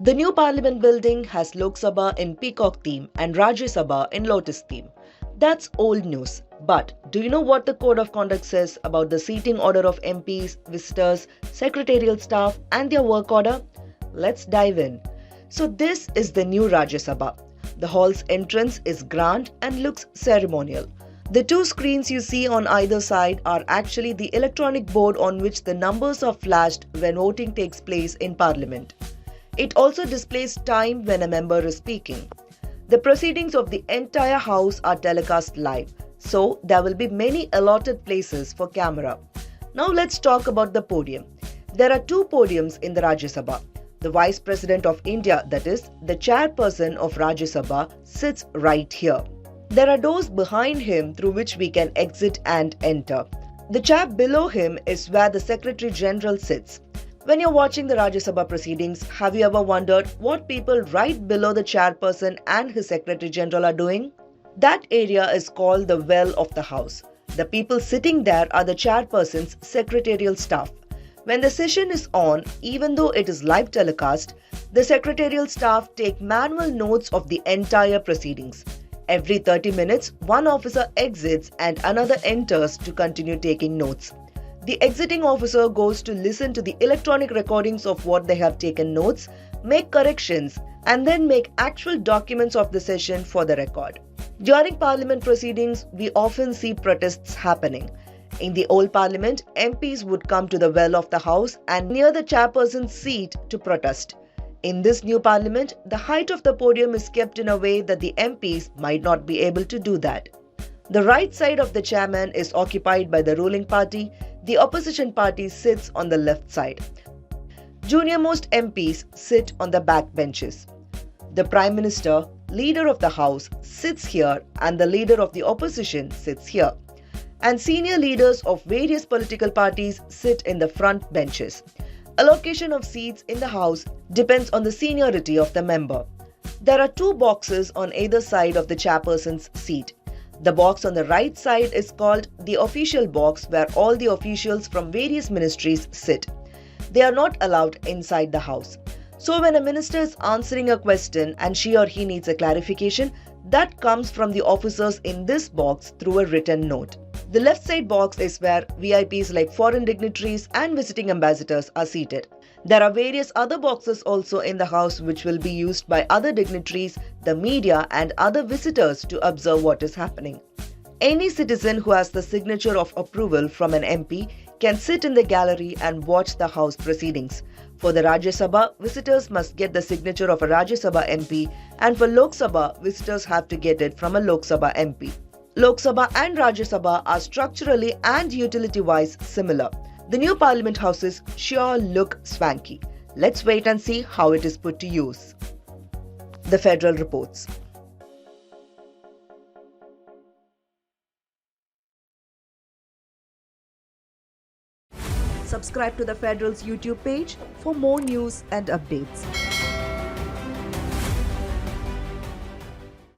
The new parliament building has Lok Sabha in peacock theme and Rajya Sabha in lotus theme. That's old news. But do you know what the code of conduct says about the seating order of MPs, visitors, secretarial staff, and their work order? Let's dive in. So, this is the new Rajya Sabha. The hall's entrance is grand and looks ceremonial. The two screens you see on either side are actually the electronic board on which the numbers are flashed when voting takes place in Parliament. It also displays time when a member is speaking. The proceedings of the entire house are telecast live, so there will be many allotted places for camera. Now let's talk about the podium. There are two podiums in the Rajya Sabha. The Vice President of India, that is, the chairperson of Rajya Sabha, sits right here. There are doors behind him through which we can exit and enter. The chair below him is where the Secretary General sits. When you're watching the Rajya Sabha proceedings, have you ever wondered what people right below the chairperson and his Secretary General are doing? That area is called the well of the house. The people sitting there are the chairperson's secretarial staff. When the session is on, even though it is live telecast, the secretarial staff take manual notes of the entire proceedings. Every 30 minutes, one officer exits and another enters to continue taking notes. The exiting officer goes to listen to the electronic recordings of what they have taken notes, make corrections, and then make actual documents of the session for the record. During Parliament proceedings, we often see protests happening. In the old Parliament, MPs would come to the well of the House and near the chairperson's seat to protest. In this new Parliament, the height of the podium is kept in a way that the MPs might not be able to do that. The right side of the chairman is occupied by the ruling party. The opposition party sits on the left side. Junior-most MPs sit on the back benches. The Prime Minister, leader of the House, sits here and the leader of the opposition sits here. And senior leaders of various political parties sit in the front benches. Allocation of seats in the House depends on the seniority of the member. There are two boxes on either side of the chairperson's seat. The box on the right side is called the official box, where all the officials from various ministries sit. They are not allowed inside the house. So when a minister is answering a question and she or he needs a clarification, that comes from the officers in this box through a written note. The left side box is where VIPs like foreign dignitaries and visiting ambassadors are seated. There are various other boxes also in the house which will be used by other dignitaries, the media, and other visitors to observe what is happening. Any citizen who has the signature of approval from an MP can sit in the gallery and watch the House proceedings. For the Rajya Sabha, visitors must get the signature of a Rajya Sabha MP, and for Lok Sabha, visitors have to get it from a Lok Sabha MP. Lok Sabha and Rajya Sabha are structurally and utility-wise similar. The new Parliament houses sure look swanky. Let's wait and see how it is put to use. The Federal reports. Subscribe to the Federal's YouTube page for more news and updates.